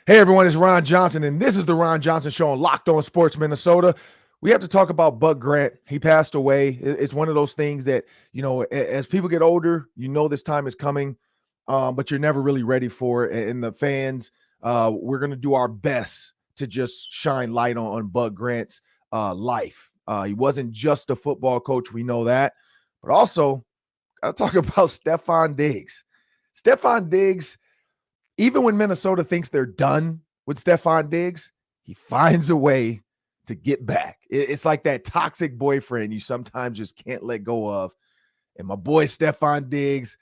Hey everyone, it's Ron Johnson, and this is the Ron Johnson Show on Locked On Sports Minnesota. We have to talk about Bud Grant. He passed away. It's one of those things that, as people get older, this time is coming, but you're never really ready for it. And the fans, we're going to do our best to just shine light on Bud Grant's life. He wasn't just a football coach. We know that. But also, got to talk about Stefon Diggs. Stefon Diggs, even when Minnesota thinks they're done with Stefon Diggs, he finds a way to get back. It's like that toxic boyfriend you sometimes just can't let go of. And my boy Stefon Diggs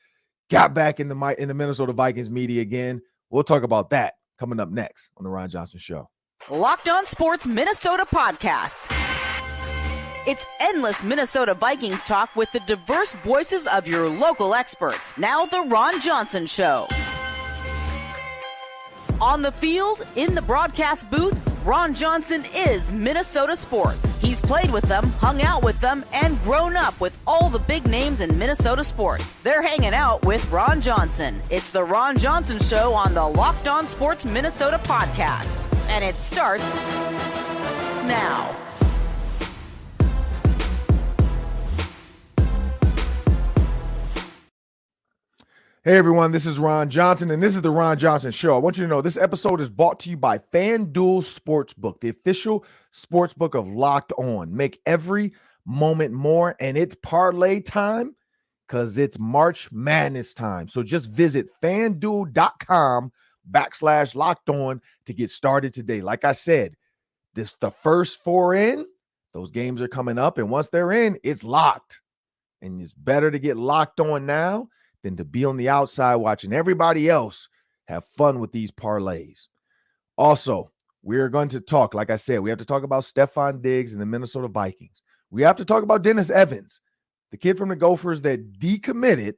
got back in the Minnesota Vikings media again. We'll talk about that coming up next on the Ron Johnson Show. Locked On Sports Minnesota Podcasts. It's endless Minnesota Vikings talk with the diverse voices of your local experts. Now the Ron Johnson Show. On the field, in the broadcast booth, Ron Johnson is Minnesota sports. He's played with them, hung out with them, and grown up with all the big names in Minnesota sports. They're hanging out with Ron Johnson. It's the Ron Johnson Show on the Locked On Sports Minnesota podcast. And it starts now. Hey everyone, this is Ron Johnson, and this is the Ron Johnson Show. I want you to know this episode is brought to you by FanDuel Sportsbook, the official sportsbook of Locked On. Make every moment more, and it's parlay time because it's March Madness time. So just visit FanDuel.com/Locked On to get started today. Like I said, the first four in, those games are coming up, and once they're in, it's locked. And it's better to get locked on now than to be on the outside watching everybody else have fun with these parlays. Also, we're going to talk, like I said, we have to talk about Stefon Diggs and the Minnesota Vikings. We have to talk about Dennis Evans, the kid from the Gophers that decommitted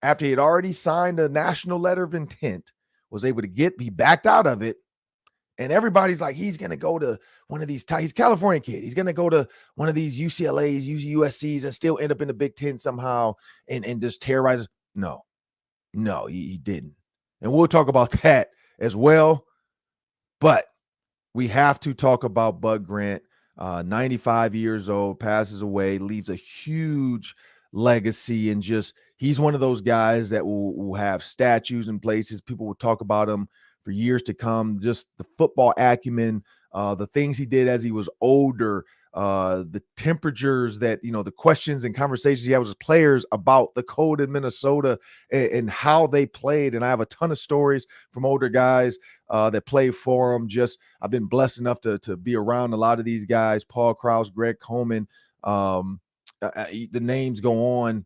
after he had already signed a national letter of intent, was able to be backed out of it. And everybody's like, he's going to go to one of these, he's a California kid. He's going to go to one of these UCLAs, USCs, and still end up in the Big Ten somehow and just terrorize. No, he didn't. And we'll talk about that as well. But we have to talk about Bud Grant, 95 years old, passes away, leaves a huge legacy. And just, he's one of those guys that will have statues in places. People will talk about him for years to come. Just the football acumen, the things he did as he was older, the temperatures that, the questions and conversations he had with his players about the cold in Minnesota and how they played. And I have a ton of stories from older guys that played for him. I've been blessed enough to be around a lot of these guys, Paul Krause, Greg Coleman, the names go on,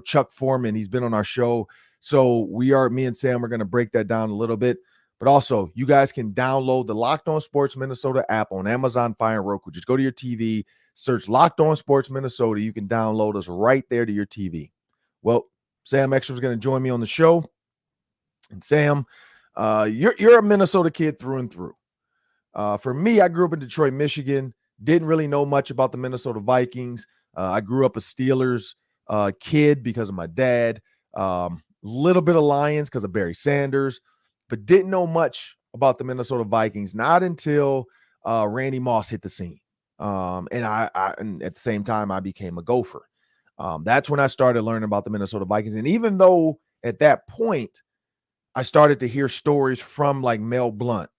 Chuck Foreman, he's been on our show. So me and Sam are going to break that down a little bit. But also, you guys can download the Locked On Sports Minnesota app on Amazon Fire and Roku. Just go to your TV, search Locked On Sports Minnesota. You can download us right there to your TV. Well, Sam Ekstrom is going to join me on the show. And Sam, you're a Minnesota kid through and through. For me, I grew up in Detroit, Michigan. Didn't really know much about the Minnesota Vikings. I grew up a Steelers kid because of my dad. Little bit of Lions because of Barry Sanders. But didn't know much about the Minnesota Vikings, not until Randy Moss hit the scene. And at the same time, I became a Gopher. That's when I started learning about the Minnesota Vikings. And even though at that point, I started to hear stories from like Mel Blount,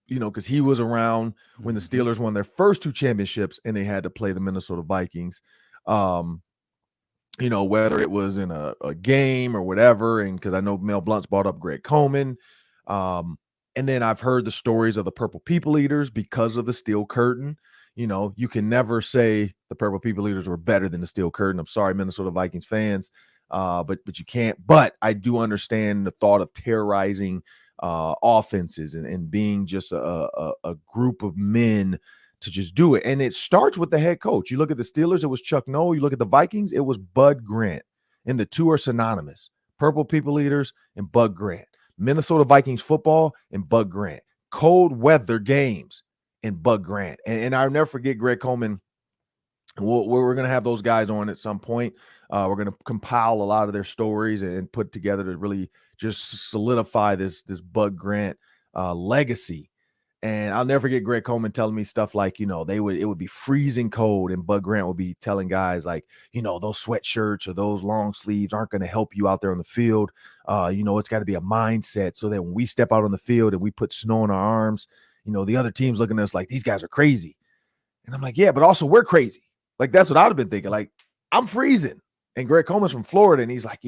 because he was around when the Steelers won their first two championships and they had to play the Minnesota Vikings. Whether it was in a game or whatever, and because I know Mel Blount's brought up Greg Coleman. And then I've heard the stories of the Purple People Eaters because of the Steel Curtain. You can never say the Purple People Eaters were better than the Steel Curtain. I'm sorry, Minnesota Vikings fans, but you can't. But I do understand the thought of terrorizing offenses and being just a group of men to just do it. And it starts with the head coach. You look at the Steelers, it was Chuck Noll. You look at the Vikings, it was Bud Grant. And the two are synonymous. Purple People Eaters and Bud Grant. Minnesota Vikings football and Bud Grant. Cold weather games and Bud Grant. And I'll never forget Greg Coleman. We're going to have those guys on at some point. We're going to compile a lot of their stories and put together to really just solidify this Bud Grant legacy. And I'll never forget Greg Coleman telling me stuff like, it would be freezing cold, and Bud Grant would be telling guys like, those sweatshirts or those long sleeves aren't going to help you out there on the field. It's got to be a mindset so that when we step out on the field and we put snow on our arms, the other team's looking at us like, these guys are crazy. And I'm like, yeah, but also we're crazy. Like, that's what I'd have been thinking. Like, I'm freezing. And Greg Coleman's from Florida, and he's like,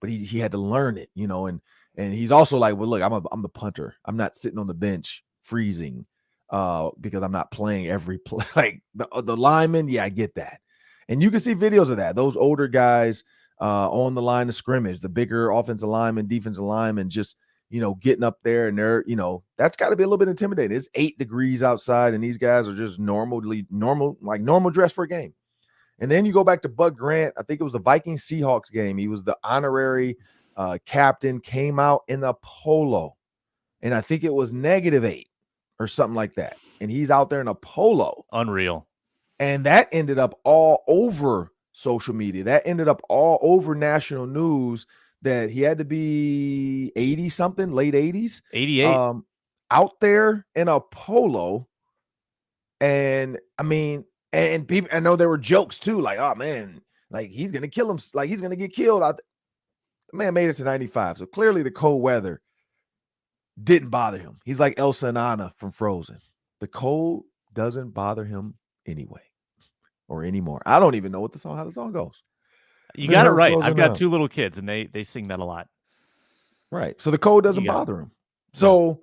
but he had to learn it, and he's also like, well, look, I'm the punter. I'm not sitting on the bench freezing because I'm not playing every play. Like the linemen, yeah, I get that. And you can see videos of that. Those older guys on the line of scrimmage, the bigger offensive linemen, defensive linemen, just, getting up there, and they're, that's got to be a little bit intimidating. It's 8 degrees outside, and these guys are just normal dress for a game. And then you go back to Bud Grant. I think it was the Vikings Seahawks game. He was the honorary captain, came out in a polo, and I think it was -8 or something like that. And he's out there in a polo. Unreal. And that ended up all over social media. That ended up all over national news that he had to be 80-something, late 80s. 88. Out there in a polo. And, I mean, and people, I know there were jokes too, like, oh, man, like he's going to kill him. Like he's going to get killed. The man made it to 95. So clearly the cold weather didn't bother him. He's like Elsa and Anna from Frozen. The cold doesn't bother him anyway or anymore. I don't even know how the song goes. You got it right. I've got 2 little kids, and they sing that a lot. Right. So the cold doesn't bother him. So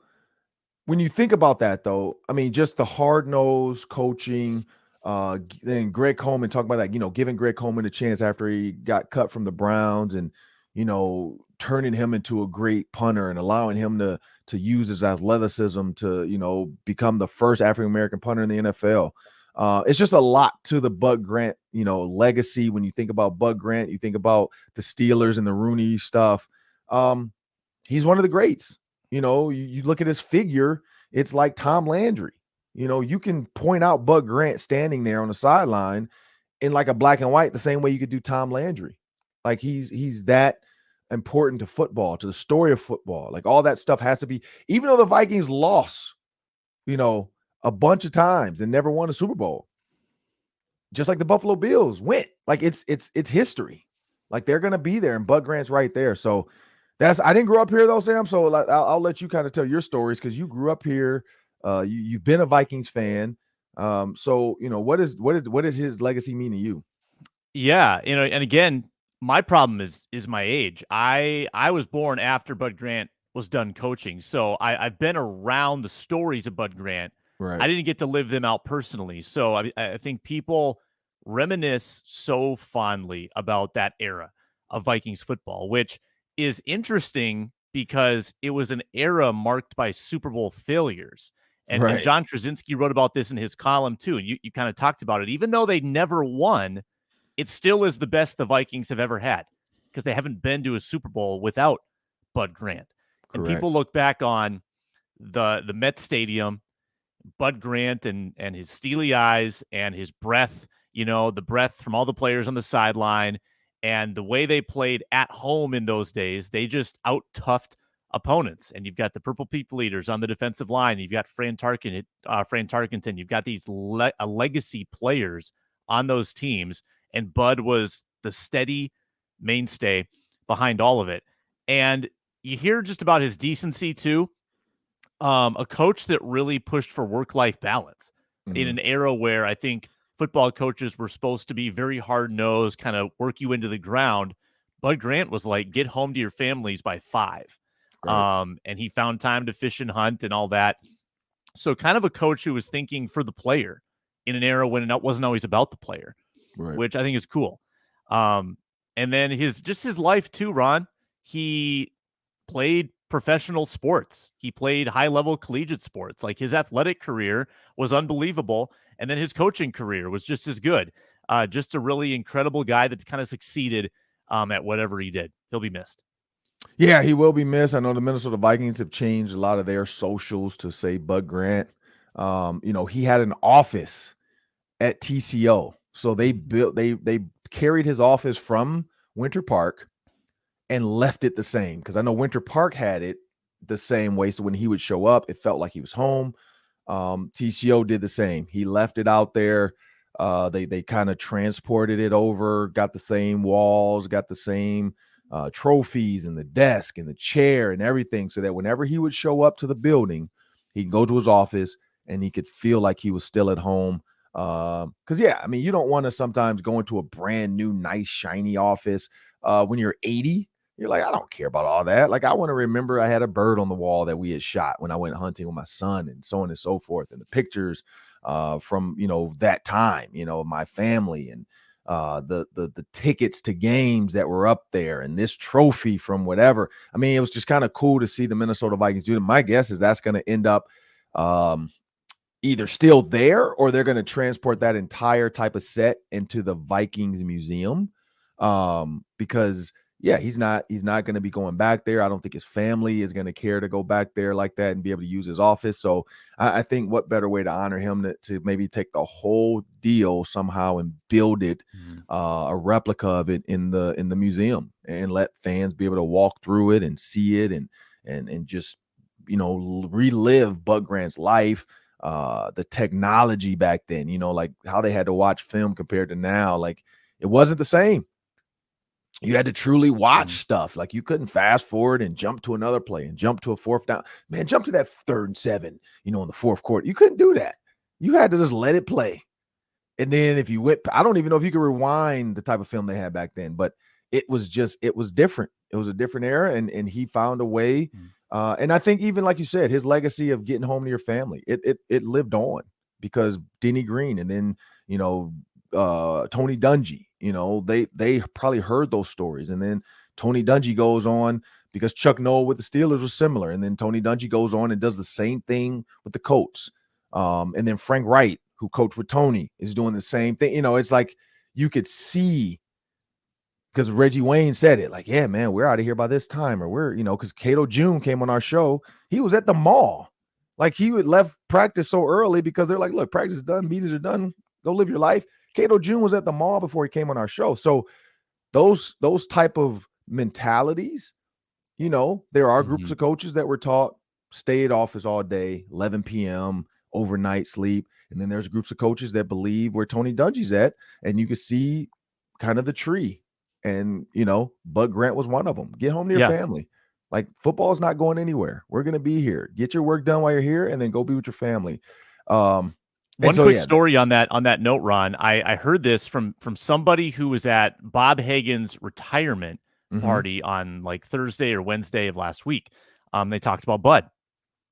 when you think about that, though, I mean, just the hard-nosed coaching, then Greg Coleman talking about that, giving Greg Coleman a chance after he got cut from the Browns and, turning him into a great punter and allowing him to use his athleticism to, become the first African-American punter in the NFL. It's just a lot to the Bud Grant, legacy. When you think about Bud Grant, you think about the Steelers and the Rooney stuff. He's one of the greats. You look at his figure, it's like Tom Landry. You can point out Bud Grant standing there on the sideline in like a black and white the same way you could do Tom Landry. Like he's that important to football, to the story of football. Like all that stuff has to be, even though the Vikings lost, a bunch of times and never won a Super Bowl, just like the Buffalo Bills went. Like it's history. Like they're going to be there, and Bud Grant's right there. So I didn't grow up here though, Sam. So I'll let you kind of tell your stories because you grew up here. You've been a Vikings fan. So what does his legacy mean to you? Yeah. And again, my problem is my age. I was born after Bud Grant was done coaching. So I've been around the stories of Bud Grant. Right. I didn't get to live them out personally. So I think people reminisce so fondly about that era of Vikings football, which is interesting because it was an era marked by Super Bowl failures. And John Krasinski wrote about this in his column too. And you kind of talked about it. Even though they never won, it still is the best the Vikings have ever had because they haven't been to a Super Bowl without Bud Grant. Correct. And people look back on the Met Stadium, Bud Grant and his steely eyes and his breath, the breath from all the players on the sideline and the way they played at home in those days. They just out-toughed opponents. And you've got the Purple People Eaters on the defensive line. You've got Fran Tarkenton. You've got these legacy players on those teams. And Bud was the steady mainstay behind all of it. And you hear just about his decency too. A coach that really pushed for work-life balance in an era where I think football coaches were supposed to be very hard-nosed, kind of work you into the ground. Bud Grant was like, get home to your families by 5. Right. And he found time to fish and hunt and all that. So kind of a coach who was thinking for the player in an era when it wasn't always about the player, which I think is cool. And then his life too, Ron. He played professional sports. He played high-level collegiate sports. Like his athletic career was unbelievable. And then his coaching career was just as good. Just a really incredible guy that kind of succeeded at whatever he did. He'll be missed. Yeah, he will be missed. I know the Minnesota Vikings have changed a lot of their socials to say Bud Grant. He had an office at TCO. So they carried his office from Winter Park and left it the same. Because I know Winter Park had it the same way. So when he would show up, it felt like he was home. TCO did the same. He left it out there. They kind of transported it over, got the same walls, got the same trophies and the desk and the chair and everything, so that whenever he would show up to the building, he'd go to his office and he could feel like he was still at home. Because, yeah, I mean, you don't want to sometimes go into a brand new, nice, shiny office when you're 80. You're like, I don't care about all that. Like, I want to remember I had a bird on the wall that we had shot when I went hunting with my son, and so on and so forth. And the pictures from, that time, my family, and the tickets to games that were up there, and this trophy from whatever. I mean, it was just kind of cool to see the Minnesota Vikings do it. My guess is that's going to end up either still there, or they're going to transport that entire type of set into the Vikings Museum. Because he's not going to be going back there. I don't think his family is going to care to go back there like that and be able to use his office. So I think what better way to honor him to maybe take the whole deal somehow and build it, a replica of it in the museum, and let fans be able to walk through it and see it and just, relive Bud Grant's life, the technology back then, like how they had to watch film compared to now. Like, it wasn't the same. You had to truly watch stuff. Like, you couldn't fast forward and jump to another play and jump to a fourth down. Man, jump to that 3rd and 7, in the fourth quarter. You couldn't do that. You had to just let it play. And then if you went, I don't even know if you could rewind the type of film they had back then, but it was different. It was a different era, and he found a way. And I think, even like you said, his legacy of getting home to your family, it lived on, because Denny Green, and then, Tony Dungy, they probably heard those stories. And then Tony Dungy goes on, because Chuck Noll with the Steelers was similar. And then Tony Dungy goes on and does the same thing with the Colts. And then Frank Wright, who coached with Tony, is doing the same thing. It's like you could see, because Reggie Wayne said it, like, yeah, man, we're out of here by this time. Or we're, because Cato June came on our show. He was at the mall. Like, he would left practice so early because they're like, look, practice is done. Meetings are done. Go live your life. Cato June was at the mall before he came on our show. So those type of mentalities, there are groups of coaches that were taught stay at office all day, 11 p.m., overnight sleep. And then there's groups of coaches that believe where Tony Dungy's at, and you can see kind of the tree. And, Bud Grant was one of them. Get home to your family. Like, football is not going anywhere. We're going to be here. Get your work done while you're here, and then go be with your family. One quick story on that note, Ron. I heard this from somebody who was at Bob Hagan's retirement party on like Thursday or Wednesday of last week. They talked about Bud,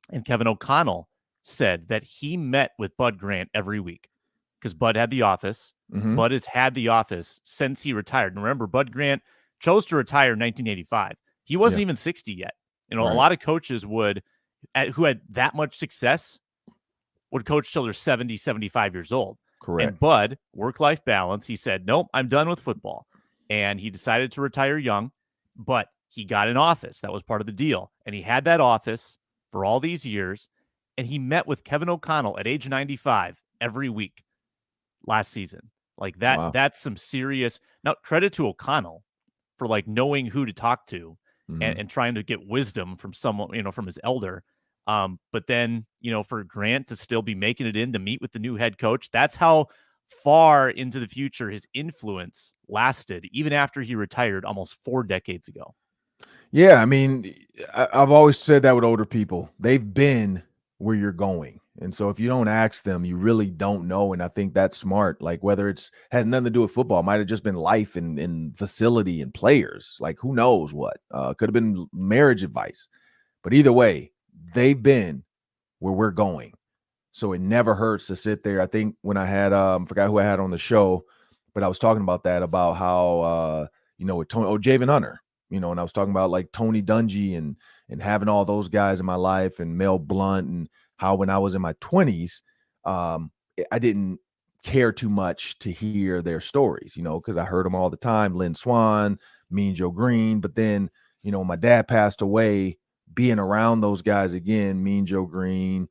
and Kevin O'Connell said that he met with Bud Grant every week, because Bud had the office. Bud has had the office since he retired. And remember, Bud Grant chose to retire in 1985. He wasn't even 60 yet. Right. A lot of coaches who had that much success would coach till they're 70, 75 years old. Correct. And Bud, work-life balance, he said, nope, I'm done with football. And he decided to retire young, but he got an office. That was part of the deal. And he had that office for all these years. And he met with Kevin O'Connell at age 95 every week last season. Like that, wow. That's some serious. Now, credit to O'Connell for like knowing who to talk to and trying to get wisdom from someone, from his elder. But then, for Grant to still be making it in to meet with the new head coach, that's how far into the future his influence lasted, even after he retired almost 4 decades ago. Yeah, I mean, I've always said that with older people. They've been where you're going. And so if you don't ask them, you really don't know. And I think that's smart. Like, whether it's has nothing to do with football, might have just been life and facility and players. Like, who knows what? Could have been marriage advice. But either way, they've been where we're going. So it never hurts to sit there. I think when I had, forgot who I had on the show, but I was talking about that, about how, with Tony, Javen Hunter, and I was talking about like Tony Dungy and having all those guys in my life, and Mel Blount, and how when I was in my 20s, I didn't care too much to hear their stories, because I heard them all the time. Lynn Swann, Mean Joe Green. But then, my dad passed away, being around those guys again, Mean Joe Green,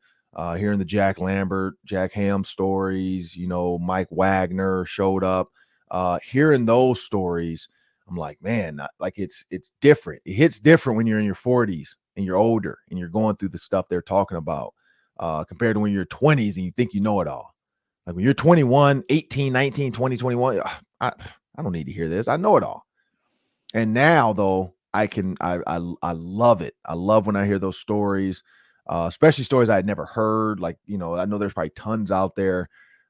hearing the Jack Lambert, Jack Ham stories, Mike Wagner showed up, hearing those stories. I'm like, man, like it's different. It hits different when you're in your 40s and you're older and you're going through the stuff they're talking about compared to when you're 20s and you think you know it all. Like when you're 21, 18, 19, 20, 21, I don't need to hear this. I know it all. And now, though, I love it. I love when I hear those stories, especially stories I had never heard. Like, I know there's probably tons out there.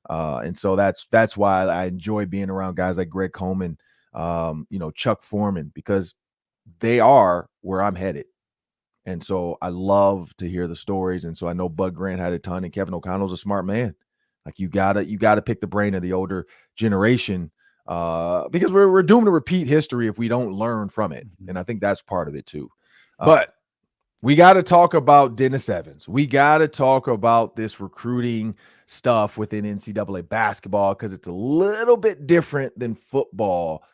And so that's why I enjoy being around guys like Greg Coleman, Chuck Foreman, because they are where I'm headed. And so I love to hear the stories. And so I know Bud Grant had a ton, and Kevin O'Connell's a smart man. Like you gotta pick the brain of the older generation because we're doomed to repeat history if we don't learn from it. And I think that's part of it too. But we got to talk about Dennis Evans. We got to talk about this recruiting stuff within NCAA basketball because it's a little bit different than football,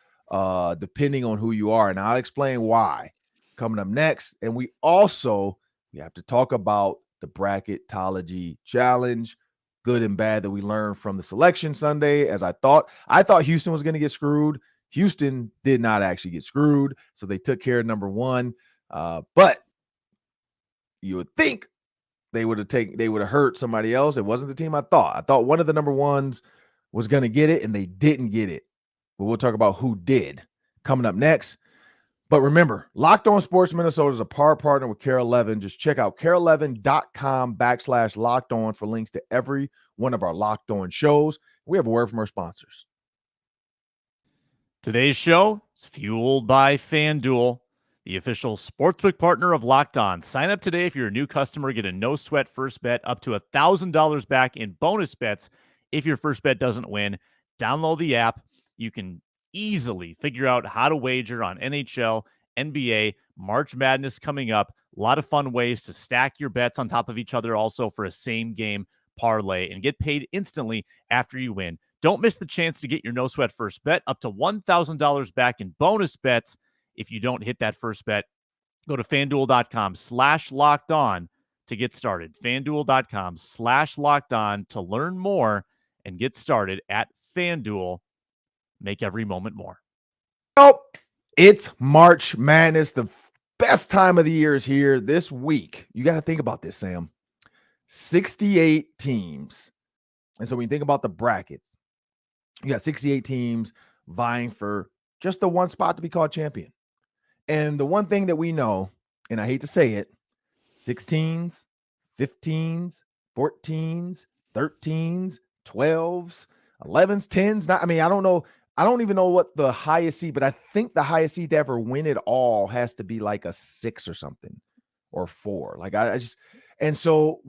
depending on who you are. And I'll explain why coming up next. And we have to talk about the Bracketology Challenge, good and bad, that we learned from the selection Sunday. As I thought Houston was going to get screwed. Houston did not actually get screwed. So they took care of number one. But you would think they would have hurt somebody else. It wasn't the team I thought. I thought one of the number ones was going to get it, and they didn't get it. But we'll talk about who did coming up next. But remember, Locked On Sports Minnesota is a partner with Care 11. Just check out care11.com/locked on for links to every one of our Locked On shows. We have a word from our sponsors. Today's show is fueled by FanDuel, the official sportsbook partner of Locked On. Sign up today if you're a new customer. Get a no-sweat first bet up to $1,000 back in bonus bets if your first bet doesn't win. Download the app. You can easily figure out how to wager on NHL, NBA, March Madness coming up. A lot of fun ways to stack your bets on top of each other also for a same-game parlay and get paid instantly after you win. Don't miss the chance to get your no-sweat first bet up to $1,000 back in bonus bets if you don't hit that first bet. Go to FanDuel.com/locked on to get started. FanDuel.com/locked on to learn more and get started at FanDuel. Make every moment more. Oh, it's March Madness. The best time of the year is here this week. You got to think about this, Sam. 68 teams. And so when you think about the brackets, you got 68 teams vying for just the one spot to be called champion. And the one thing that we know, and I hate to say it, 16s, 15s, 14s, 13s, 12s, 11s, 10s. I don't know. I don't even know what the highest seed, but I think the highest seed to ever win it all has to be like a 6 or something, or 4. Like and so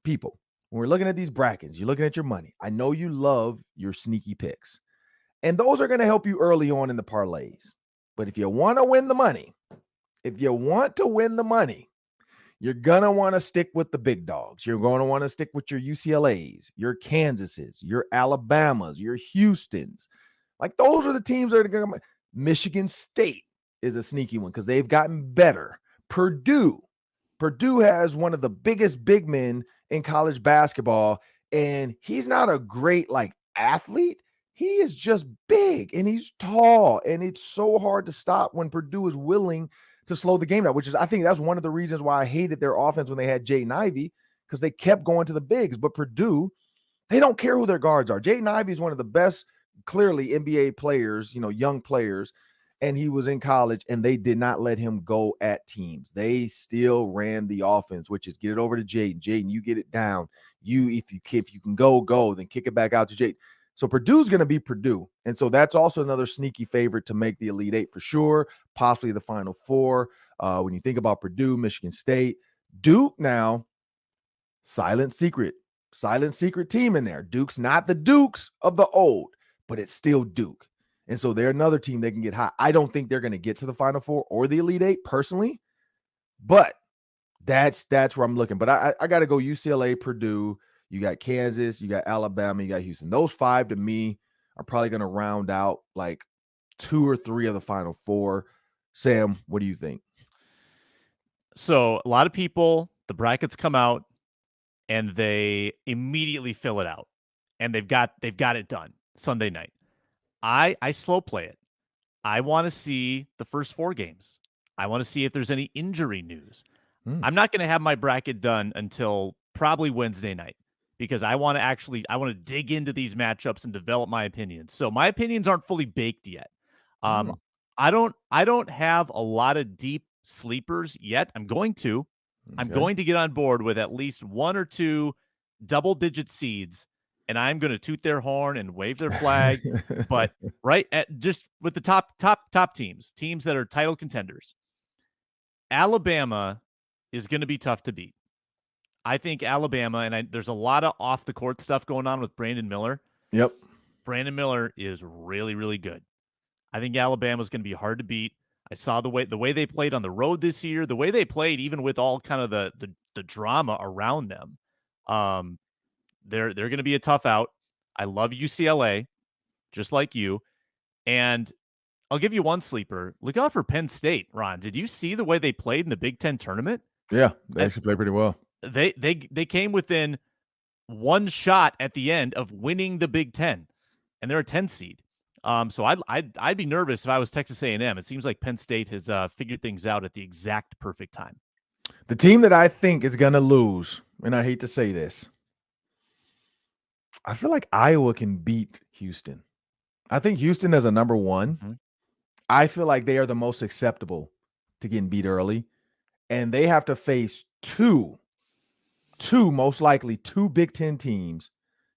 people, when we're looking at these brackets, you're looking at your money. I know you love your sneaky picks, and those are going to help you early on in the parlays. But if you want to win the money, you're going to want to stick with the big dogs. You're going to want to stick with your UCLAs, your Kansases, your Alabamas, your Houstons. Like those are the teams that are going to. Michigan State is a sneaky one because they've gotten better. Purdue has one of the biggest big men in college basketball, and he's not a great athlete. He is just big and he's tall, and it's so hard to stop when Purdue is willing to slow the game down, which is, I think that's one of the reasons why I hated their offense when they had Jaden Ivey, because they kept going to the bigs. But Purdue, they don't care who their guards are. Jaden Ivey is one of the best, clearly NBA players, young players, and he was in college, and they did not let him go at teams. They still ran the offense, which is get it over to Jaden. Jaden, you get it down. If you can go, then kick it back out to Jaden. So Purdue's going to be Purdue. And so that's also another sneaky favorite to make the Elite Eight for sure, possibly the Final Four. When you think about Purdue, Michigan State, Duke now, silent secret team in there. Duke's not the Dukes of the old, but it's still Duke. And so they're another team that can get high. I don't think they're going to get to the Final Four or the Elite Eight personally, but that's where I'm looking. But I got to go UCLA, Purdue. You got Kansas, you got Alabama, you got Houston. Those 5 to me are probably going to round out like 2 or 3 of the Final Four. Sam, what do you think? So a lot of people, the brackets come out and they immediately fill it out, and they've got it done Sunday night. I slow play it. I want to see the first 4 games. I want to see if there's any injury news. I'm not going to have my bracket done until probably Wednesday night because I want to dig into these matchups and develop my opinions. So my opinions aren't fully baked yet. I don't have a lot of deep sleepers yet. I'm going to get on board with at least one or two double-digit seeds, and I'm going to toot their horn and wave their flag. But just with the top teams that are title contenders, Alabama is going to be tough to beat. I think Alabama, and there's a lot of off-the-court stuff going on with Brandon Miller. Yep. Brandon Miller is really, really good. I think Alabama is going to be hard to beat. I saw the way they played on the road this year, the way they played, even with all kind of the drama around them. They're going to be a tough out. I love UCLA, just like you. And I'll give you one sleeper. Look out for Penn State, Ron. Did you see the way they played in the Big Ten tournament? Yeah, they actually played pretty well. They came within one shot at the end of winning the Big Ten, and they're a 10 seed. So I'd be nervous if I was Texas A&M. It seems like Penn State has figured things out at the exact perfect time. The team that I think is going to lose, and I hate to say this, I feel like Iowa can beat Houston. I think Houston is a number one. Mm-hmm. I feel like they are the most acceptable to getting beat early, and they have to face most likely two Big Ten teams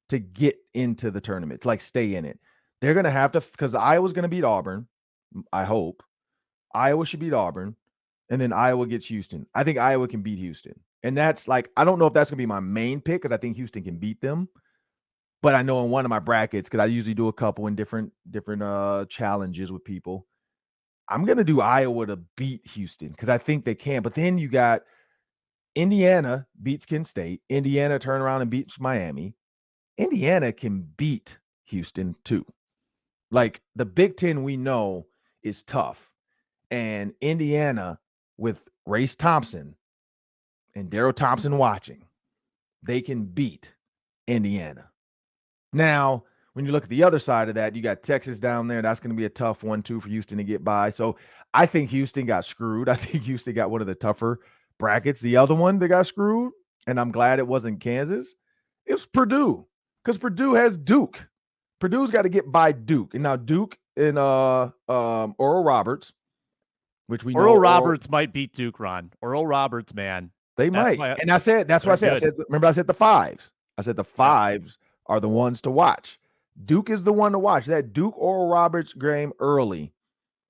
to get into the tournament, to like stay in it. They're going to have to, because Iowa's going to beat Auburn, I hope. Iowa should beat Auburn, and then Iowa gets Houston. I think Iowa can beat Houston. And that's like, I don't know if that's going to be my main pick because I think Houston can beat them. But I know in one of my brackets, because I usually do a couple in different challenges with people, I'm going to do Iowa to beat Houston because I think they can. But then you got Indiana beats Kent State. Indiana turn around and beats Miami. Indiana can beat Houston too. Like the Big Ten we know is tough. And Indiana with Race Thompson and Darryl Thompson watching, they can beat Indiana. Now, when you look at the other side of that, you got Texas down there. That's going to be a tough one, too, for Houston to get by. So I think Houston got screwed. I think Houston got one of the tougher brackets. The other one that got screwed, and I'm glad it wasn't Kansas, it was Purdue because Purdue has Duke. Purdue's got to get by Duke. And now Duke and Oral Roberts, which we know. Oral Roberts might beat Duke, Ron. Oral Roberts, man. They might. And I said, that's what I said. Remember, I said the fives. I said the fives are the ones to watch. Duke is the one to watch. That Duke Oral Roberts game early,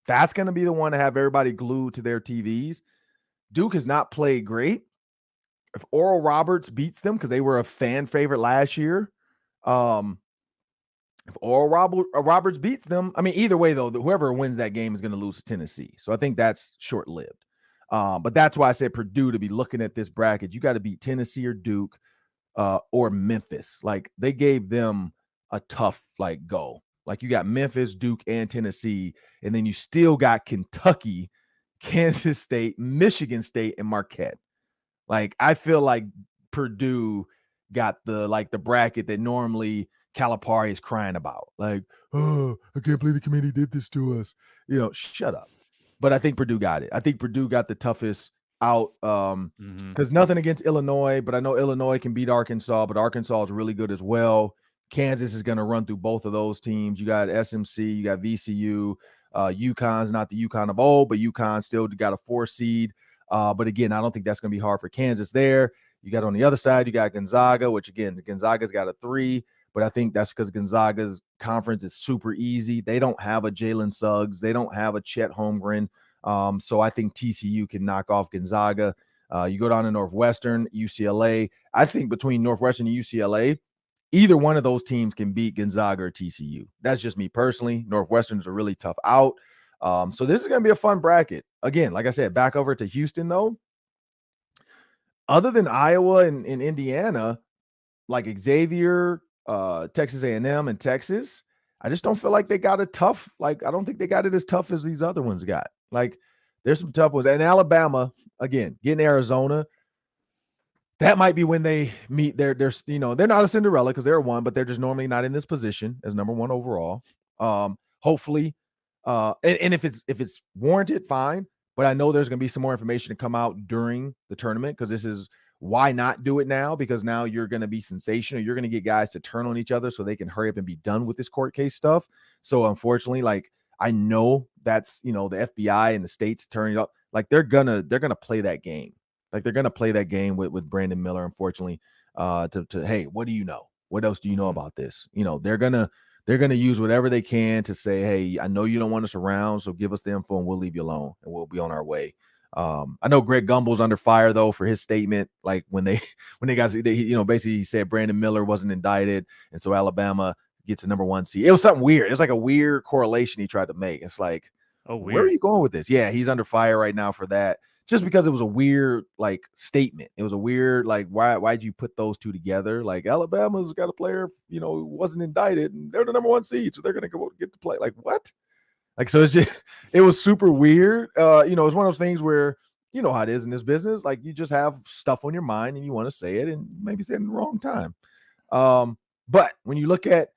that's going to be the one to have everybody glued to their TVs. Duke has not played great. If Oral Roberts beats them, because they were a fan favorite last year, if Oral Roberts beats them, I mean, either way, though, whoever wins that game is going to lose to Tennessee. So I think that's short-lived. But that's why I said Purdue to be looking at this bracket. You got to beat Tennessee or Duke or Memphis. Like, they gave them a tough, like, go. Like, you got Memphis, Duke, and Tennessee, and then you still got Kentucky, Kansas State, Michigan State, and Marquette. Like, I feel like Purdue got the bracket that normally Calipari is crying about. Like, oh, I can't believe the committee did this to us. You know, shut up. But I think Purdue got it. I think Purdue got the toughest out because nothing against Illinois, but I know Illinois can beat Arkansas, but Arkansas is really good as well. Kansas is going to run through both of those teams. You got SMC, you got VCU. UConn's not the UConn of old, but UConn still got a 4 seed. But again, I don't think that's going to be hard for Kansas there. You got on the other side, you got Gonzaga, which again, Gonzaga's got a 3, but I think that's because Gonzaga's conference is super easy. They don't have a Jalen Suggs. They don't have a Chet Holmgren. So I think TCU can knock off Gonzaga. You go down to Northwestern, UCLA. I think between Northwestern and UCLA, either one of those teams can beat Gonzaga or TCU. That's just me personally. Northwestern is a really tough out. So this is going to be a fun bracket. Again, like I said, back over to Houston, though. Other than Iowa and Indiana, like Xavier, Texas A&M, and Texas, I just don't feel like they got it tough. Like, I don't think they got it as tough as these other ones got. Like, there's some tough ones. And Alabama, again, getting Arizona, that might be when they meet they're not a Cinderella because they're 1, but they're just normally not in this position as number 1 overall. Hopefully, and if it's warranted, fine. but I know there's going to be some more information to come out during the tournament, because this is why not do it now, because now you're going to be sensational. You're going to get guys to turn on each other so they can hurry up and be done with this court case stuff. So unfortunately, like, I know that's, the FBI and the states turning up, like they're going to play that game. Like they're going to play that game with Brandon Miller, unfortunately, hey, what do you know? What else do you know about this? They're going to use whatever they can to say, hey, I know you don't want us around, so give us the info and we'll leave you alone and we'll be on our way. I know Greg Gumbel's under fire though for his statement. Like when they basically he said Brandon Miller wasn't indicted, and so Alabama gets a number 1 seed. It was something weird. It was like a weird correlation he tried to make. It's like, oh, weird. Where are you going with this? Yeah, he's under fire right now for that. Just because it was a weird like statement. It was a weird like why'd you put those two together? Like Alabama's got a player, who wasn't indicted, and they're the number 1 seed, so they're gonna go get to play. Like what? Like, so it was super weird. It's one of those things where you know how it is in this business. Like you just have stuff on your mind and you want to say it and maybe say it in the wrong time. But when you look at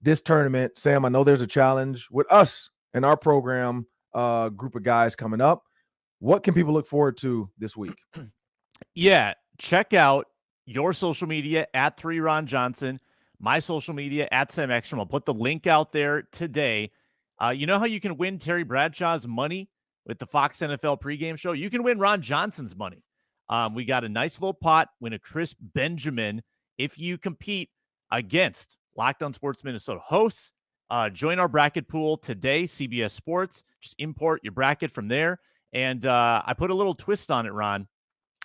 this tournament, Sam, I know there's a challenge with us and our program group of guys coming up. What can people look forward to this week? Yeah, check out your social media at 3Ron Johnson, my social media at Sam Ekstrom. I'll put the link out there today. You know how you can win Terry Bradshaw's money with the Fox NFL pregame show? You can win Ron Johnson's money. We got a nice little pot, win a crisp Benjamin if you compete against Locked On Sports Minnesota hosts. Join our bracket pool today, CBS Sports. Just import your bracket from there. And I put a little twist on it, Ron.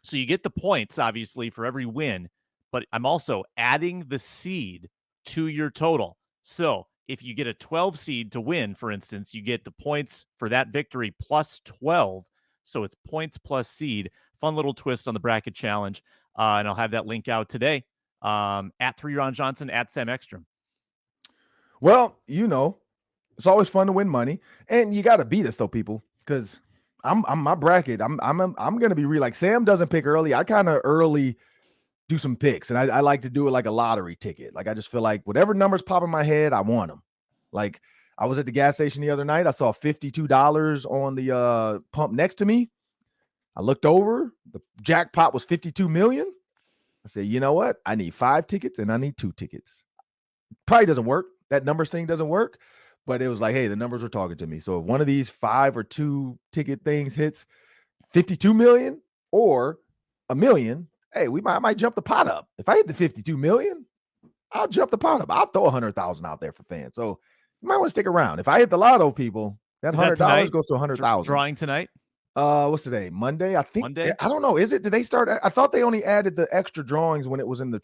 So you get the points, obviously, for every win, but I'm also adding the seed to your total. So if you get a 12 seed to win, for instance, you get the points for that victory plus 12. So it's points plus seed. Fun little twist on the bracket challenge. And I'll have that link out today at 3Ron Johnson, at Sam Ekstrom. Well, it's always fun to win money. And you got to beat us, though, people, because I'm my bracket. I'm going to be like Sam doesn't pick early. I kind of early do some picks, and I like to do it like a lottery ticket. Like I just feel like whatever numbers pop in my head, I want them. Like I was at the gas station the other night. I saw $52 on the pump next to me. I looked over. The jackpot was 52 million. I said, you know what? I need 5 tickets and I need 2 tickets. Probably doesn't work. That numbers thing doesn't work. But it was like, hey, the numbers were talking to me. So if one of these 5 or 2 ticket things hits 52 million or a million, hey, I might jump the pot up. If I hit the 52 million, I'll jump the pot up. I'll throw 100,000 out there for fans. So you might want to stick around. If I hit the lotto, people, that $100 goes to 100,000. Drawing tonight? What's today? Monday? I think. Monday? I don't know. Is it? Did they start? I thought they only added the extra drawings when it was in the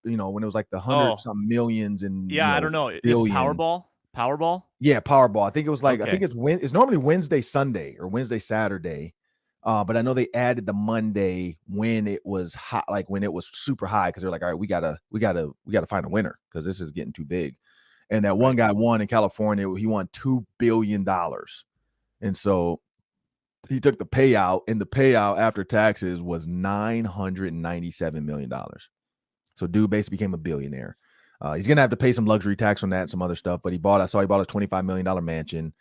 when it was like the 100-something millions and I don't know. Is Powerball? Yeah, Powerball. I think it was like, okay. I think it's normally Wednesday, Sunday or Wednesday, Saturday. But I know they added the Monday when it was hot, like when it was super high, because they're like, all right, we gotta find a winner because this is getting too big. And that one guy won in California. He won $2 billion, and so he took the payout, and the payout after taxes was $997 million. So dude basically became a billionaire. He's gonna have to pay some luxury tax on that and some other stuff, but I saw he bought a $25 million mansion,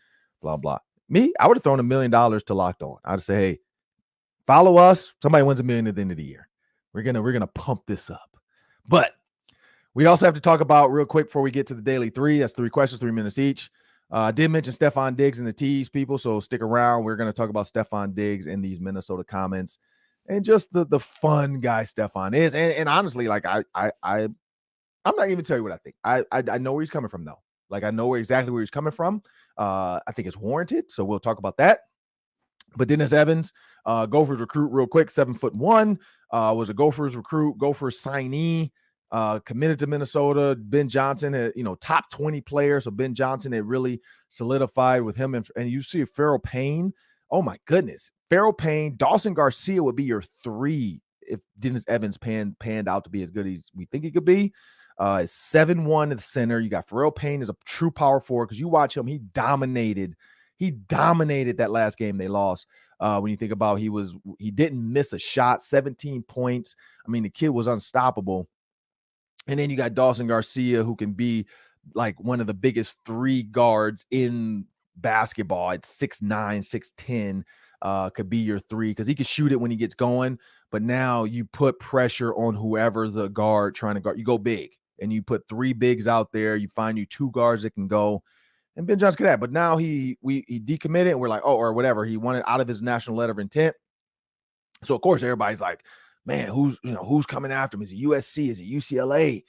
blah blah. Me, I would have thrown $1 million to Locked On. I'd say, hey, follow us. Somebody wins $1 million at the end of the year. We're gonna pump this up. But we also have to talk about real quick before we get to the Daily 3. That's 3 questions, 3 minutes each. I did mention Stefon Diggs in the tease, people, so stick around. We're going to talk about Stefon Diggs in these Minnesota comments and just the fun guy Stefon is. And honestly, like I'm not even telling you what I think. I know where he's coming from, though. Like I know exactly where he's coming from. I think it's warranted, so we'll talk about that. But Dennis Evans, Gophers recruit real quick, 7'1", was a Gophers recruit, Gophers signee. Committed to Minnesota. Ben Johnson, top 20 player. So Ben Johnson had really solidified with him. And you see Farrell Payne. Oh my goodness. Farrell Payne, Dawson Garcia would be your 3 if Dennis Evans panned out to be as good as we think he could be. 7'1" at the center. You got Farrell Payne as a true power forward, because you watch him, he dominated that last game they lost. When you think about he didn't miss a shot, 17 points. I mean, the kid was unstoppable. And then you got Dawson Garcia, who can be like one of the biggest 3 guards in basketball at 6'9", 6'10". could be your 3 because he could shoot it when he gets going. But now you put pressure on whoever the guard trying to guard. You go big and you put 3 bigs out there. You find you 2 guards that can go. And Ben Johnson could have. But now he decommitted and we're like, oh, or whatever. He wanted out of his national letter of intent. So, of course, everybody's like, man, who's coming after him? Is it USC? Is it UCLA?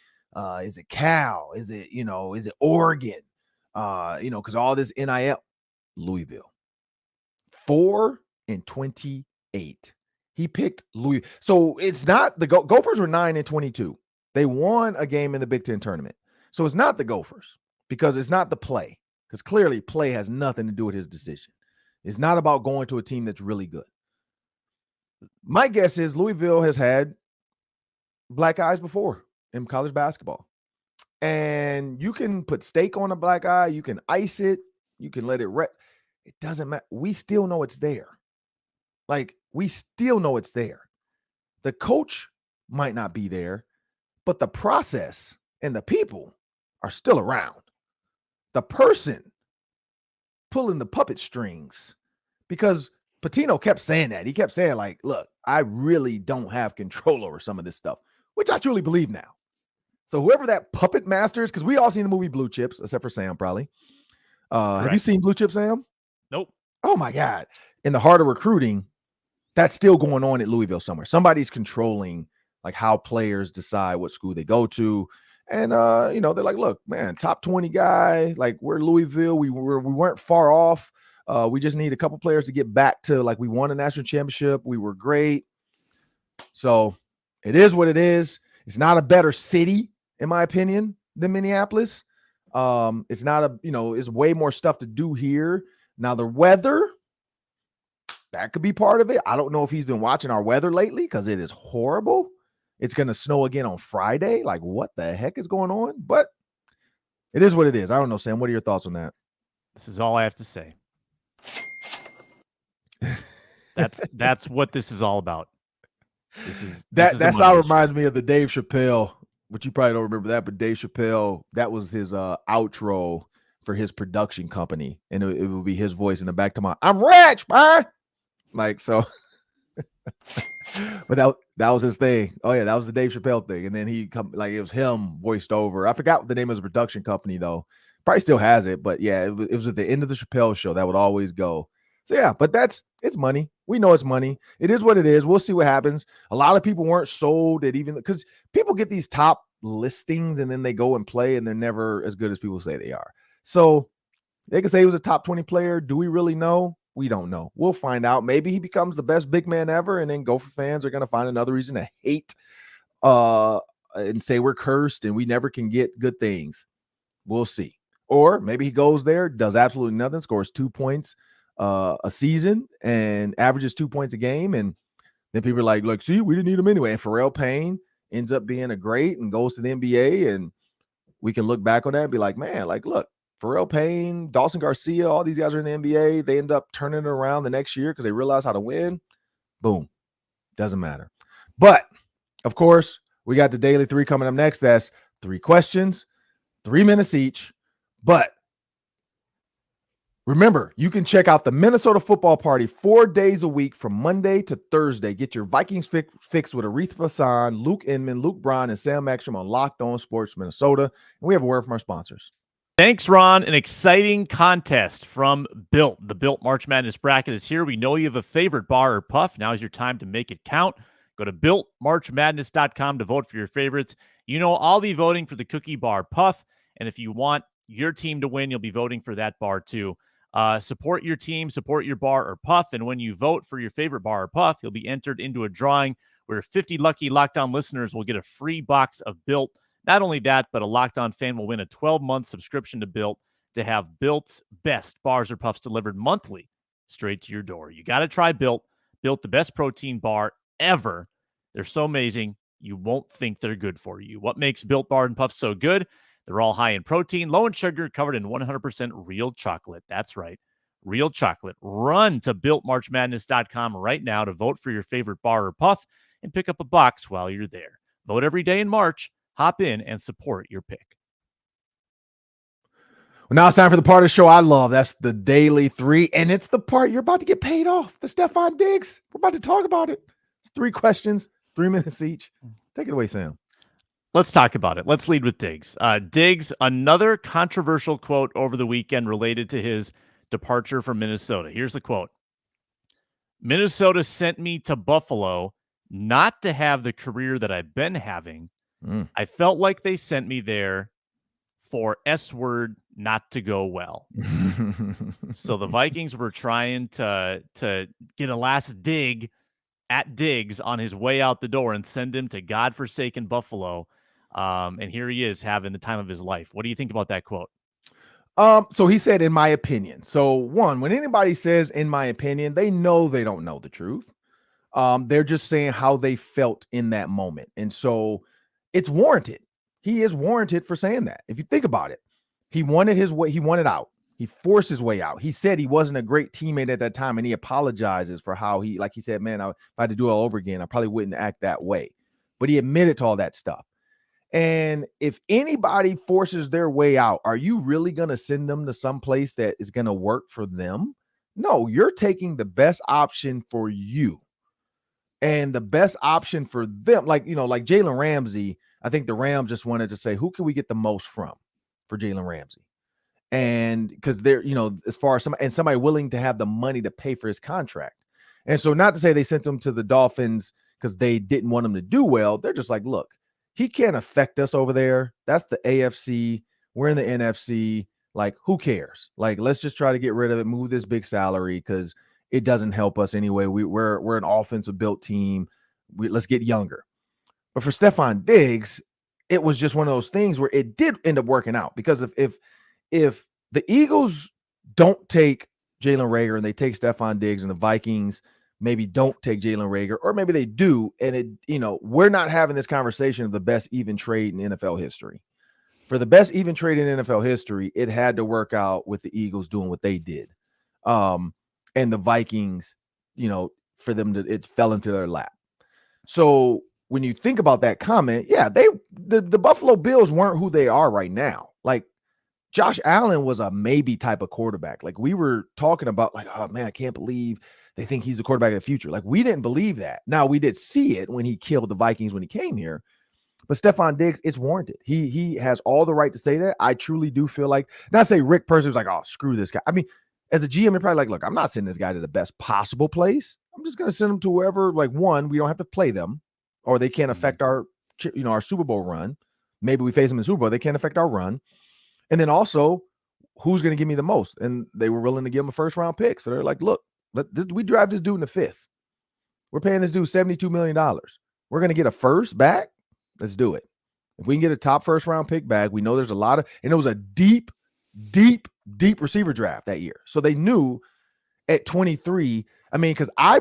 Is it Cal? Is it Oregon? Because all this NIL. Louisville. 4-28. He picked Louis. So it's not the Gophers were 9-22. They won a game in the Big Ten tournament. So it's not the Gophers because it's not the play. Because clearly play has nothing to do with his decision. It's not about going to a team that's really good. My guess is Louisville has had black eyes before in college basketball. And you can put steak on a black eye. You can ice it. You can let it rest. It doesn't matter. We still know it's there. We still know it's there. The coach might not be there, but the process and the people are still around. The person pulling the puppet strings, because Pitino kept saying that. He kept saying, look, I really don't have control over some of this stuff, which I truly believe now. So whoever that puppet master is, because we all seen the movie Blue Chips, except for Sam probably. Have you seen Blue Chips, Sam? Nope. Oh, my God. In the heart of recruiting, that's still going on at Louisville somewhere. Somebody's controlling how players decide what school they go to. And, they're like, look, man, top 20 guy, we're Louisville. We weren't far off. We just need a couple players to get back to we won a national championship. We were great. So it is what it is. It's not a better city, in my opinion, than Minneapolis. It's not it's way more stuff to do here. Now the weather, that could be part of it. I don't know if he's been watching our weather lately because it is horrible. It's going to snow again on Friday. What the heck is going on? But it is what it is. I don't know, Sam. What are your thoughts on that? This is all I have to say. That's what this is all about. That's how it reminds me of the Dave Chappelle, which you probably don't remember that, but Dave Chappelle, that was his outro for his production company. And it would be his voice in the back to my, I'm rich, man. So. But that was his thing. Oh yeah, that was the Dave Chappelle thing. And then he it was him voiced over. I forgot what the name of his production company though. Probably still has it, but yeah, it was at the end of the Chappelle show that would always go. So yeah, but it's money. We know it's money. It is what it is. We'll see what happens. A lot of people weren't sold at even because people get these top listings and then they go and play and they're never as good as people say they are. So they can say he was a top 20 player. Do we really know? We don't know. We'll find out. Maybe he becomes the best big man ever, and then Gopher fans are going to find another reason to hate and say we're cursed and we never can get good things. We'll see. Or maybe he goes there, does absolutely nothing, scores 2 points a season and averages 2 points a game, and then people are like, see, we didn't need him anyway. And Pharrell Payne ends up being a great and goes to the NBA, and we can look back on that and be like, man, look, Pharrell Payne, Dawson Garcia, all these guys are in the NBA. They end up turning it around the next year because they realize how to win. Boom. Doesn't matter. But, of course, we got the Daily 3 coming up next. That's 3 questions, 3 minutes each. But remember, you can check out the Minnesota Football Party 4 days a week from Monday to Thursday. Get your Vikings fix with Aretha Hassan, Luke Inman, Luke Bryan, and Sam Ekstrom on Locked On Sports Minnesota. And we have a word from our sponsors. Thanks, Ron. An exciting contest from Built. The Built March Madness bracket is here. We know you have a favorite bar or puff. Now is your time to make it count. Go to BuiltMarchMadness.com to vote for your favorites. I'll be voting for the cookie bar puff. And if you want your team to win, you'll be voting for that bar too. Support your team, support your bar or puff. And when you vote for your favorite bar or puff, you'll be entered into a drawing where 50 lucky Locked On listeners will get a free box of Built. Not only that, but a Locked On fan will win a 12-month subscription to Built to have Built's best bars or puffs delivered monthly straight to your door. You got to try Built. Built, the best protein bar ever. They're so amazing, you won't think they're good for you. What makes Built bar and puffs so good? They're all high in protein, low in sugar, covered in 100% real chocolate. That's right, real chocolate. Run to BuiltMarchMadness.com right now to vote for your favorite bar or puff and pick up a box while you're there. Vote every day in March. Hop in and support your pick. Well, now it's time for the part of the show I love. That's the Daily 3, and it's the part you're about to get paid off. The Stefon Diggs. We're about to talk about it. It's 3 questions, 3 minutes each. Take it away, Sam. Let's talk about it. Let's lead with Diggs. Diggs, another controversial quote over the weekend related to his departure from Minnesota. Here's the quote. Minnesota sent me to Buffalo not to have the career that I've been having. I felt like they sent me there for S-word not to go well. So the Vikings were trying to get a last dig at Diggs on his way out the door and send him to godforsaken Buffalo. And here he is having the time of his life. What do you think about that quote? So he said, in my opinion. So one, when anybody says, in my opinion, they know they don't know the truth. They're just saying how they felt in that moment. And so it's warranted. He is warranted for saying that. If you think about it, he wanted his way. He wanted out. He forced his way out. He said he wasn't a great teammate at that time, and he apologizes for how he, like he said, man, if I had to do it all over again, I probably wouldn't act that way. But he admitted to all that stuff. And if anybody forces their way out, are you really going to send them to some place that is going to work for them? No, you're taking the best option for you. And the best option for them, like Jalen Ramsey, I think the Rams just wanted to say, who can we get the most from for Jalen Ramsey? And because they're, as far as somebody willing to have the money to pay for his contract. And so not to say they sent him to the Dolphins because they didn't want him to do well. They're just like, look, he can't affect us over there. That's the AFC. We're in the NFC. Like, who cares? Like, let's just try to get rid of it, move this big salary because it doesn't help us anyway. We're an offensive built team. Let's get younger. But for Stefon Diggs, it was just one of those things where it did end up working out because if the Eagles don't take Jalen Reagor and they take Stefon Diggs and the Vikings maybe don't take Jalen Reagor, or maybe they do, and we're not having this conversation of the best even trade in NFL history. For the best even trade in NFL history, it had to work out with the Eagles doing what they did. And the Vikings, for them it fell into their lap. So when you think about that comment, yeah, the Buffalo Bills weren't who they are right now. Like, Josh Allen was a maybe type of quarterback. Like, we were talking about, like, oh man, I can't believe they think he's the quarterback of the future. Like, we didn't believe that. Now, we did see it when he killed the Vikings when he came here. But Stefon Diggs, it's warranted. He has all the right to say that. I truly do feel like, not say Rick Person was like, oh, screw this guy. I mean, as a GM, you're probably like, look, I'm not sending this guy to the best possible place. I'm just going to send him to wherever, like, one, we don't have to play them, or they can't affect our Super Bowl run. Maybe we face them in the Super Bowl. They can't affect our run. And then also, who's going to give me the most? And they were willing to give him a first-round pick. So they're like, look, we drive this dude in the 5th. We're paying this dude $72 million. We're going to get a first back. Let's do it. If we can get a top first-round pick back, we know there's a lot of – and it was a deep receiver draft that year. So they knew at 23 – I mean, because I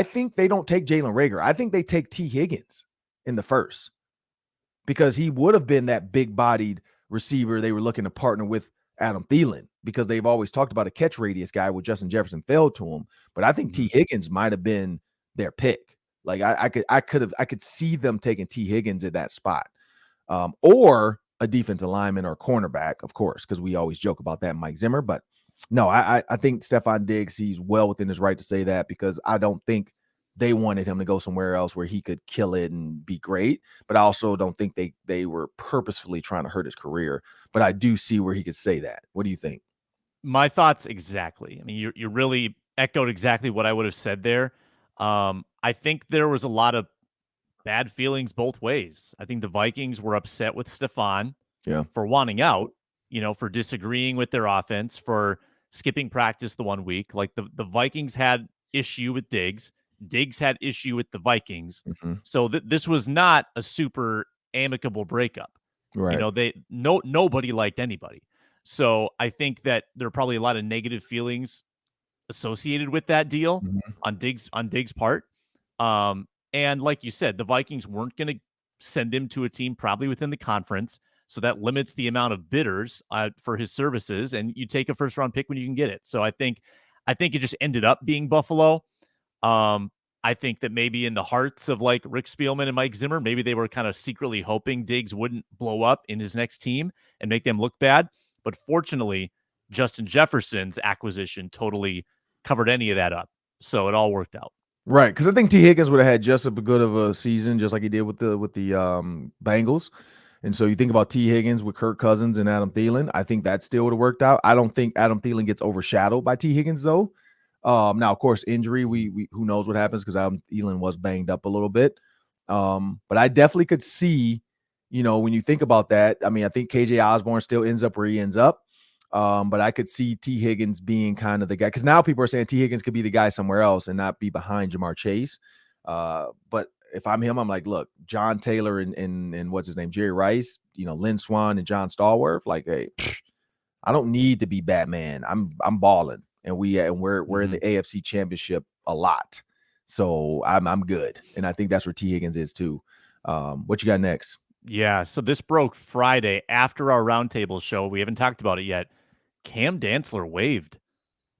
think they don't take Jalen Reagor. I think they take T. Higgins in the first because he would have been that big-bodied – receiver they were looking to partner with Adam Thielen because they've always talked about a catch radius guy with Justin Jefferson fell to him. But I think T. Higgins might have been their pick. Like I could see them taking T. Higgins at that spot, or a defensive lineman or cornerback, of course, because we always joke about that, Mike Zimmer. But no, I think Stefon Diggs, he's well within his right to say that because I don't think they wanted him to go somewhere else where he could kill it and be great. But I also don't think they were purposefully trying to hurt his career. But I do see where he could say that. What do you think? My thoughts exactly. I mean, you really echoed exactly what I would have said there. I think there was a lot of bad feelings both ways. I think the Vikings were upset with Stefon for wanting out, for disagreeing with their offense, for skipping practice the 1 week. Like the Vikings had issue with Diggs. Diggs had issue with the Vikings. Mm-hmm. So this was not a super amicable breakup. Right. Nobody liked anybody. So I think that there are probably a lot of negative feelings associated with that deal on Diggs' part. And like you said, the Vikings weren't going to send him to a team probably within the conference. So that limits the amount of bidders for his services, and you take a first-round pick when you can get it. So I think it just ended up being Buffalo. I think that maybe in the hearts of like Rick Spielman and Mike Zimmer, maybe they were kind of secretly hoping Diggs wouldn't blow up in his next team and make them look bad. But fortunately, Justin Jefferson's acquisition totally covered any of that up. So it all worked out. Right, because I think T. Higgins would have had just as good of a season, just like he did with the Bengals. And so you think about T. Higgins with Kirk Cousins and Adam Thielen. I think that still would have worked out. I don't think Adam Thielen gets overshadowed by T. Higgins, though. Now, of course, injury, we who knows what happens, because Adam Thielen was banged up a little bit. But I definitely could see, when you think about that, I mean, I think KJ Osborne still ends up where he ends up. But I could see T. Higgins being kind of the guy, because now people are saying T. Higgins could be the guy somewhere else and not be behind Jamar Chase. But if I'm him, I'm like, look, John Taylor and what's his name, Jerry Rice, Lynn Swann and John Stallworth, like, hey, I don't need to be Batman. I'm balling, and we're in the AFC Championship a lot, so I'm good, and I think that's where T. Higgins is too. What you got next? Yeah, so this broke Friday after our roundtable show. We haven't talked about it yet. Cam Dantzler waived,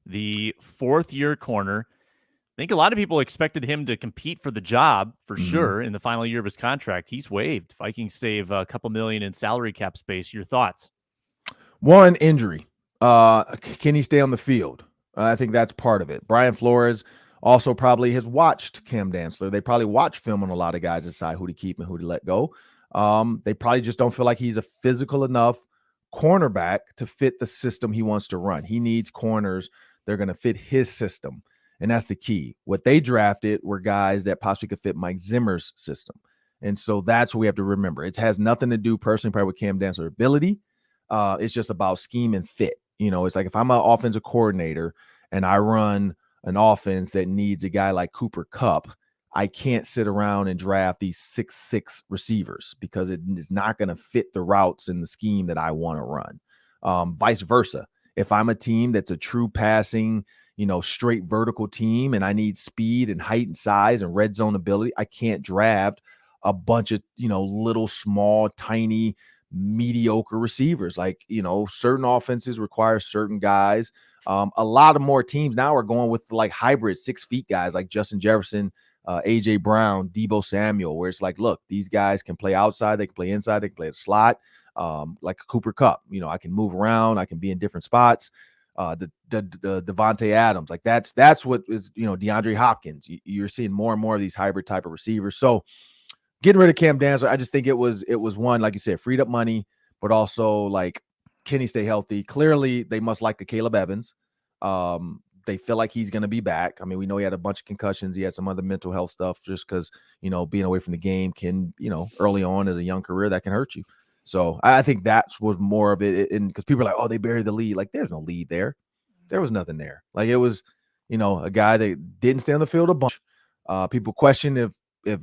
the fourth-year corner. I think a lot of people expected him to compete for the job for sure in the final year of his contract. He's waived. Vikings save a couple million in salary cap space. Your thoughts? One, injury. Can he stay on the field? I think that's part of it. Brian Flores also probably has watched Cam Dantzler. They probably watch film on a lot of guys, decide who to keep and who to let go. They probably just don't feel like he's a physical enough cornerback to fit the system he wants to run. He needs corners. They're going to fit his system. And that's the key. What they drafted were guys that possibly could fit Mike Zimmer's system. And so that's what we have to remember. It has nothing to do personally probably with Cam Dantzler's ability. It's just about scheme and fit. It's like if I'm an offensive coordinator and I run an offense that needs a guy like Cooper Kupp, I can't sit around and draft these 6'6" receivers, because it is not going to fit the routes and the scheme that I want to run. Vice versa. If I'm a team that's a true passing, straight vertical team, and I need speed and height and size and red zone ability, I can't draft a bunch of, little, small, tiny, mediocre receivers. Like, certain offenses require certain guys. A lot of more teams now are going with like hybrid 6 feet guys like Justin Jefferson, AJ Brown, Deebo Samuel, where it's like, look, these guys can play outside, they can play inside, they can play a slot, like Cooper Kupp. I can move around, I can be in different spots. The Devontae Adams, like that's what is, DeAndre Hopkins. You're seeing more and more of these hybrid type of receivers. So getting rid of Cam Dantzler, I just think it was one, like you said, freed up money, but also like, can he stay healthy? Clearly, they must like the Caleb Evans. They feel like he's going to be back. I mean, we know he had a bunch of concussions. He had some other mental health stuff just because, being away from the game can, early on as a young career, that can hurt you. So I think that was more of it. And because people are like, oh, they buried the lead. Like, there's no lead there. There was nothing there. Like, it was, a guy that didn't stay on the field a bunch. People question if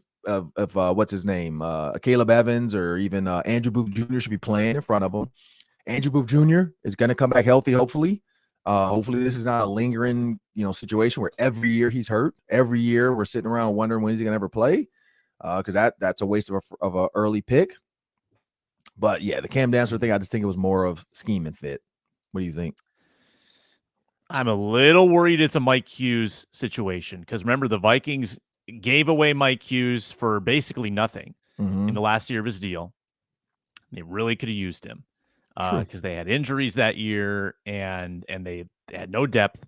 what's his name, Caleb Evans or even Andrew Booth Jr. should be playing in front of him. Andrew Booth Jr. is going to come back healthy, hopefully. Hopefully this is not a lingering, situation where every year he's hurt. Every year we're sitting around wondering when he's going to ever play, because that's a waste of an early pick. But yeah, the Cam Dantzler thing, I just think it was more of scheme and fit. What do you think? I'm a little worried it's a Mike Hughes situation, because remember, the Vikings gave away Mike Hughes for basically nothing in the last year of his deal. They really could have used him. Because they had injuries that year and they had no depth.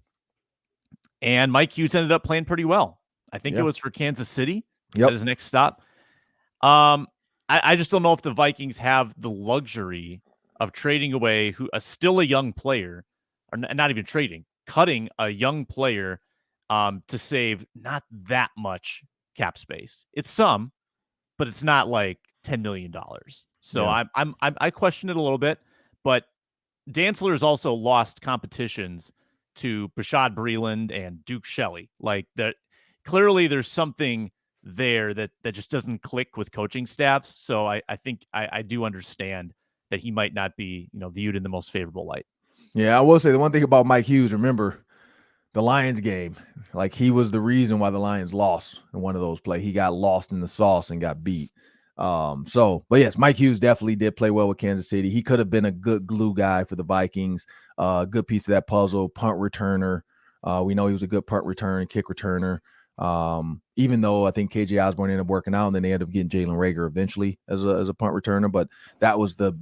And Mike Hughes ended up playing pretty well. I think it was for Kansas City at his next stop. I just don't know if the Vikings have the luxury of trading away still a young player, or not even trading, cutting a young player to save not that much cap space. It's some, but it's not like $10 million. So I question it a little bit. But Dantzler has also lost competitions to Bashaud Breeland and Duke Shelley. Like, that, clearly there's something there that just doesn't click with coaching staffs. So I think I do understand that he might not be, viewed in the most favorable light. Yeah, I will say the one thing about Mike Hughes, remember the Lions game, like, he was the reason why the Lions lost in one of those plays. He got lost in the sauce and got beat. But yes, Mike Hughes definitely did play well with Kansas City. He could have been a good glue guy for the Vikings, good piece of that puzzle, punt returner. We know he was a good punt return, kick returner. Even though I think KJ Osborne ended up working out, and then they ended up getting Jalen Reagor eventually as a punt returner. But that was the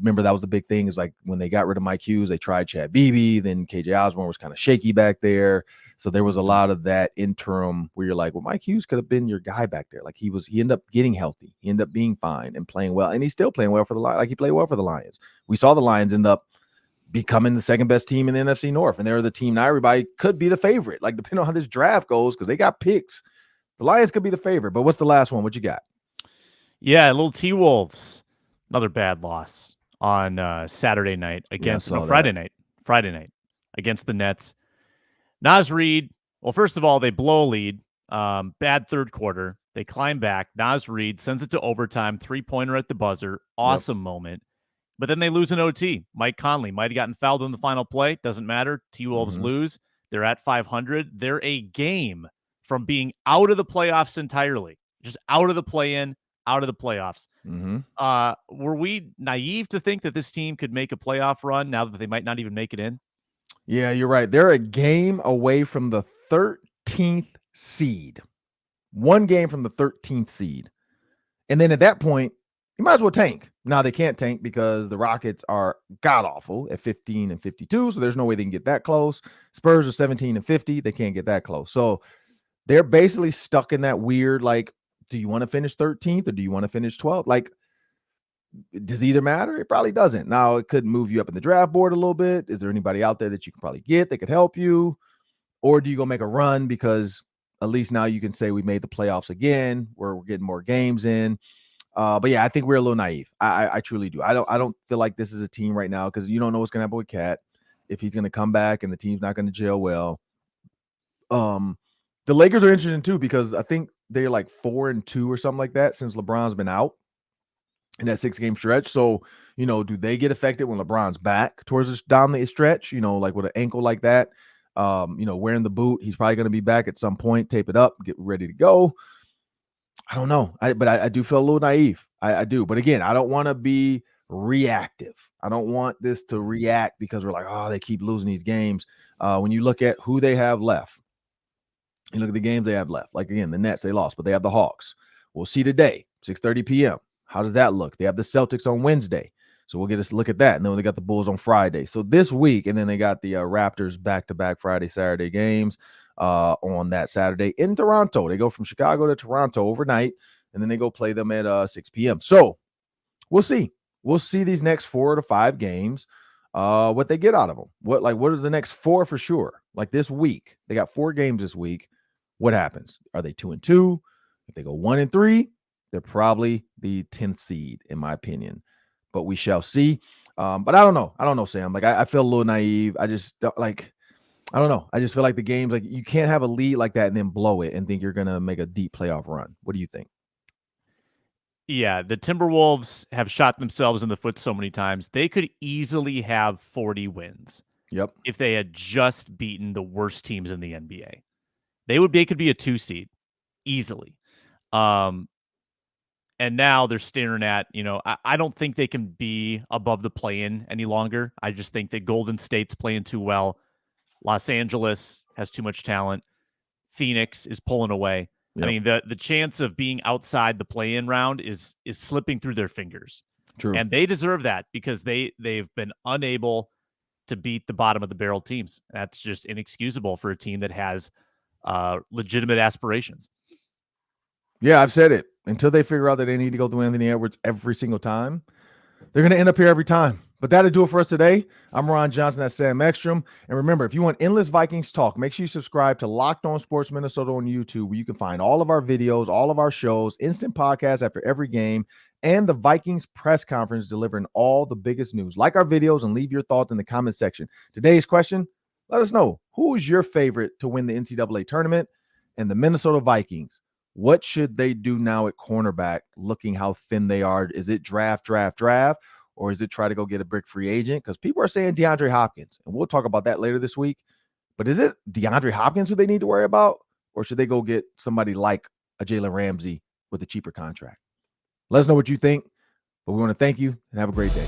big thing, is like when they got rid of Mike Hughes, they tried Chad Beebe, then KJ Osborne was kind of shaky back there. So there was a lot of that interim where you're like, well, Mike Hughes could have been your guy back there. Like he ended up getting healthy. He ended up being fine and playing well. And he's still playing well for the Lions. Like he played well for the Lions. We saw the Lions end up becoming the second best team in the NFC North. And they're the team now everybody could be the favorite. Like depending on how this draft goes, because they got picks, the Lions could be the favorite. But what's the last one? What you got? Yeah, little T-Wolves. Another bad loss on Saturday night against Friday night against the Nets. Naz Reid, well, first of all, they blow a lead. Bad third quarter. They climb back. Naz Reid sends it to overtime, 3-pointer at the buzzer. Awesome moment. But then they lose an OT. Mike Conley might have gotten fouled in the final play. Doesn't matter. T-Wolves lose. They're at 500. They're a game from being out of the playoffs entirely. Just out of the play-in, out of the playoffs. Were we naive to think that this team could make a playoff run now that they might not even make it in? Yeah, you're right. They're a game away from the 13th seed. One game from the 13th seed. And then at that point, you might as well tank. Now, they can't tank because the Rockets are god-awful at 15-52, so there's no way they can get that close. Spurs are 17-50. They can't get that close. So they're basically stuck in that weird, like, do you want to finish 13th or do you want to finish 12th? Like, does either matter? It probably doesn't. Now, it could move you up in the draft board a little bit. Is there anybody out there that you can probably get that could help you? Or do you go make a run because at least now you can say we made the playoffs again, where we're getting more games in. But yeah, I think we're a little naive. I truly do. I don't feel like this is a team right now because you don't know what's going to happen with Cat, if he's going to come back and the team's not going to gel well. The Lakers are interesting too because I think they're like 4-2 or something like that since LeBron's been out in that 6-game stretch. So, do they get affected when LeBron's back towards this down the stretch, like with an ankle like that, wearing the boot, he's probably going to be back at some point, tape it up, get ready to go. I don't know. But I do feel a little naive. I do. But again, I don't want to be reactive. I don't want this to react because we're like, oh, they keep losing these games. When you look at who they have left, you look at the games they have left. Like, again, the Nets, they lost, but they have the Hawks. We'll see today, 6:30 p.m. How does that look? They have the Celtics on Wednesday. So we'll get a look at that. And then they got the Bulls on Friday. So this week, and then they got the Raptors back-to-back Friday, Saturday games on that Saturday in Toronto. They go from Chicago to Toronto overnight, and then they go play them at 6 p.m. So we'll see. We'll see these next 4 to 5 games, what they get out of them. What are the next 4 for sure? Like this week, they got 4 games this week. What happens? Are they 2-2? If they go 1-3, they're probably the 10th seed, in my opinion. But we shall see. But I don't know, Sam. Like I feel a little naive. I just I don't know. I just feel like the games, like you can't have a lead like that and then blow it and think you're gonna make a deep playoff run. What do you think? Yeah, the Timberwolves have shot themselves in the foot so many times. They could easily have 40 wins. Yep. If they had just beaten the worst teams in the NBA. They could be a 2 seed easily. And now they're staring at, I don't think they can be above the play-in any longer. I just think that Golden State's playing too well. Los Angeles has too much talent. Phoenix is pulling away. Yep. I mean, the chance of being outside the play-in round is slipping through their fingers. True. And they deserve that because they've been unable to beat the bottom of the barrel teams. That's just inexcusable for a team that has legitimate aspirations. Yeah, I've said it. Until they figure out that they need to go through Anthony Edwards every single time, they're going to end up here every time. But that'll do it for us today. I'm Ron Johnson. That's Sam Ekstrom. And remember, if you want endless Vikings talk, make sure you subscribe to Locked On Sports Minnesota on YouTube, where you can find all of our videos, all of our shows, instant podcasts after every game, and the Vikings press conference delivering all the biggest news. Like our videos and leave your thoughts in the comment section. Today's question, let us know, who is your favorite to win the NCAA tournament? And the Minnesota Vikings, what should they do now at cornerback, looking how thin they are? Is it draft, or is it try to go get a brick free agent? Because people are saying DeAndre Hopkins, and we'll talk about that later this week. But is it DeAndre Hopkins who they need to worry about, or should they go get somebody like a Jalen Ramsey with a cheaper contract? Let us know what you think, but we want to thank you and have a great day.